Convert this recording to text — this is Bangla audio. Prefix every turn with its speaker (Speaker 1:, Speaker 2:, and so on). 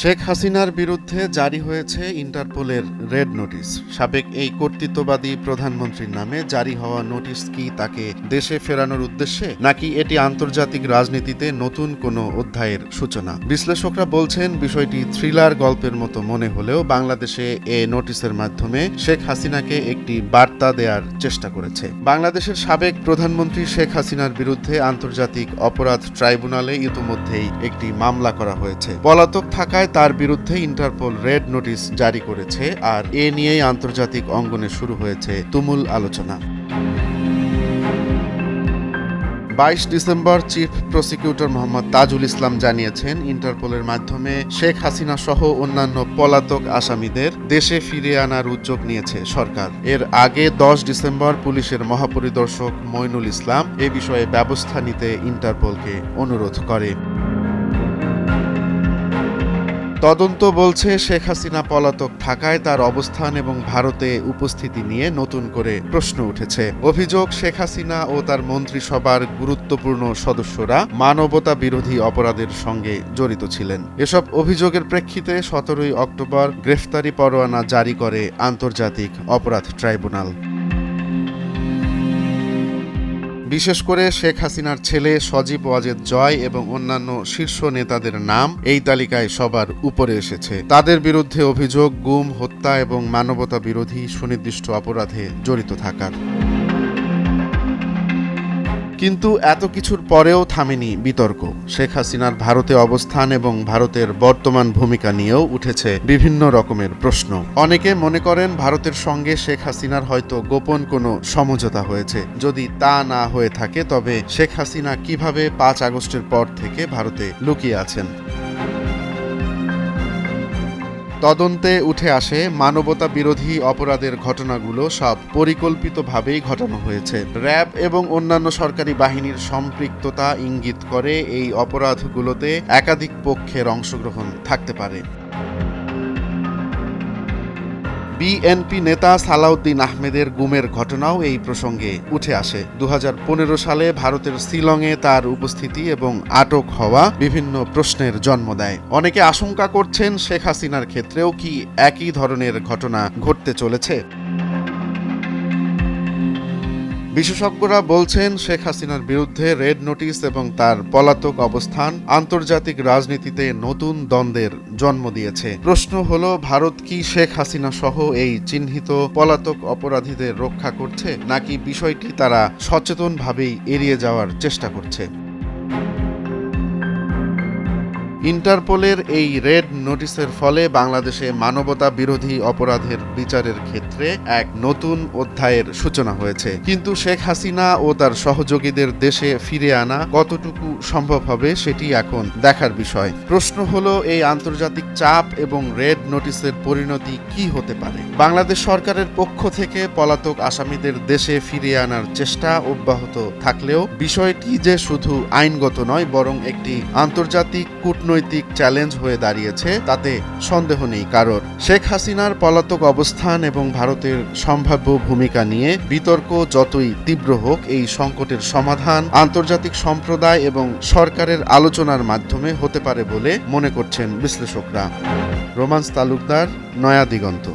Speaker 1: শেখ হাসিনার বিরুদ্ধে জারি হয়েছে ইন্টারপোলের রেড নোটিশ। সাবেক এই কর্তৃত্ববাদী প্রধানমন্ত্রীর নামে জারি হওয়া নোটিশ কি তাকে দেশে ফেরানোর উদ্দেশ্যে, নাকি এটি আন্তর্জাতিক রাজনীতিতে নতুন কোনো অধ্যায়ের সূচনা? বিশ্লেষকরা বলছেন বিষয়টি থ্রিলার গল্পের মতো মনে হলেও বাংলাদেশে এ নোটিশের মাধ্যমে শেখ হাসিনাকে একটি বার্তা দেওয়ার চেষ্টা করেছে। বাংলাদেশের সাবেক প্রধানমন্ত্রী শেখ হাসিনার বিরুদ্ধে আন্তর্জাতিক অপরাধ ট্রাইব্যুনালে ইতোমধ্যেই একটি মামলা করা হয়েছে। পলাতক থাকায় তার বিরুদ্ধে ইন্টারপোল রেড নোটিশ জারি করেছে, আর এ নিয়েই আন্তর্জাতিক অঙ্গনে শুরু হয়েছে তুমুল আলোচনা। 22 December chief prosecutor Mohammad Tajul Islam জানিয়েছেন, ইন্টারপোলের মাধ্যমে শেখ হাসিনা সহ অন্যান্য পলাতক আসামিদের দেশে ফিরিয়ে আনার উদ্যোগ নিয়েছে সরকার। এর আগে 10 ডিসেম্বর পুলিশের মহাপরিদর্শক মইনুল ইসলাম এ বিষয়ে ব্যবস্থা নিতে ইন্টারপোলকে অনুরোধ করে। তদন্ত বলছে, শেখ হাসিনা পলাতক থাকায় তার অবস্থান এবং ভারতে উপস্থিতি নিয়ে নতুন করে প্রশ্ন উঠেছে। অভিযোগ, শেখ হাসিনা ও তার মন্ত্রিসভার গুরুত্বপূর্ণ সদস্যরা মানবতা বিরোধী অপরাধের সঙ্গে জড়িত ছিলেন। এসব অভিযোগের প্রেক্ষিতে 17 অক্টোবর গ্রেফতারি পরোয়ানা জারি করে আন্তর্জাতিক অপরাধ ট্রাইব্যুনাল। বিশেষ করে শেখ হাসিনার ছেলে সজীব ওয়াজেদ জয় এবং অন্যান্য শীর্ষ নেতাদের নাম এই তালিকায় সবার উপরে এসেছে। তাদের বিরুদ্ধে অভিযোগ গুম, হত্যা এবং মানবতা বিরোধী সুনির্দিষ্ট অপরাধে জড়িত থাকার। কিন্তু এত কিছুর পরেও থামেনি বিতর্ক। শেখ হাসিনার ভারতে অবস্থান এবং ভারতের বর্তমান ভূমিকা নিয়েও উঠেছে বিভিন্ন রকমের প্রশ্ন। অনেকে মনে করেন ভারতের সঙ্গে শেখ হাসিনার হয়তো গোপন কোনো সমঝোতা হয়েছে। যদি তা না হয়ে থাকে তবে শেখ হাসিনা কিভাবে 5 আগস্টের পর থেকে ভারতে লুকিয়ে আছেন? তদন্তে উঠে আসে, মানবতা বিরোধী অপরাধের ঘটনাগুলো সব পরিকল্পিতভাবেই ঘটানো হয়েছে। র্যাব এবং অন্যান্য সরকারি বাহিনীর সম্পৃক্ততা ইঙ্গিত করে এই অপরাধগুলোতে একাধিক পক্ষের অংশগ্রহণ থাকতে পারে। বিএনপি নেতা সালাউদ্দিন আহমেদের গুমের ঘটনাও এই প্রসঙ্গে উঠে আসে। 2015 সালে ভারতের শিলংয়ে তার উপস্থিতি এবং আটক হওয়া বিভিন্ন প্রশ্নের জন্ম দেয়। অনেকে আশঙ্কা করছেন, শেখ হাসিনার ক্ষেত্রেও কি একই ধরনের ঘটনা ঘটতে চলেছে? বিশেষজ্ঞরা বলছেন, শেখ হাসিনার বিরুদ্ধে রেড নোটিশ এবং তার পলাতক অবস্থান আন্তর্জাতিক রাজনীতিতে নতুন দ্বন্দ্বের জন্ম দিয়েছে। প্রশ্ন হলো, ভারত কি শেখ হাসিনা সহ এই চিহ্নিত পলাতক অপরাধীদের রক্ষা করছে, নাকি বিষয়টি তারা সচেতনভাবেই এড়িয়ে যাওয়ার চেষ্টা করছে? ইন্টারপোলের এই রেড নোটিশের ফলে বাংলাদেশে মানবতা বিরোধী অপরাধের বিচারের ক্ষেত্রে এক নতুন অধ্যায়ের সূচনা হয়েছে। কিন্তু শেখ হাসিনা ও তার সহযোগীদের দেশে ফিরে আনা কতটুকু সম্ভব হবে সেটি এখন দেখার বিষয়। প্রশ্ন হলো, এই আন্তর্জাতিক চাপ এবং রেড নোটিশের পরিণতি কি হতে পারে? বাংলাদেশ সরকারের পক্ষ থেকে পলাতক আসামিদের দেশে ফিরিয়ে আনার চেষ্টা অব্যাহত থাকলেও বিষয়টি যে শুধু আইনগত নয়, বরং একটি আন্তর্জাতিক কূটনৈতিক চ্যালেঞ্জ হয়ে দাঁড়িয়েছে তাতে সন্দেহ নেই কারোর। শেখ হাসিনার পলাতক অবস্থান এবং ভারতের সম্ভাব্য ভূমিকা নিয়ে বিতর্ক যতই তীব্র হোক, এই সংকটের সমাধান আন্তর্জাতিক সম্প্রদায় এবং সরকারের আলোচনার মাধ্যমে হতে পারে বলে মনে করছেন বিশ্লেষকরা। রোমান্স তালুকদার, নয়া দিগন্ত।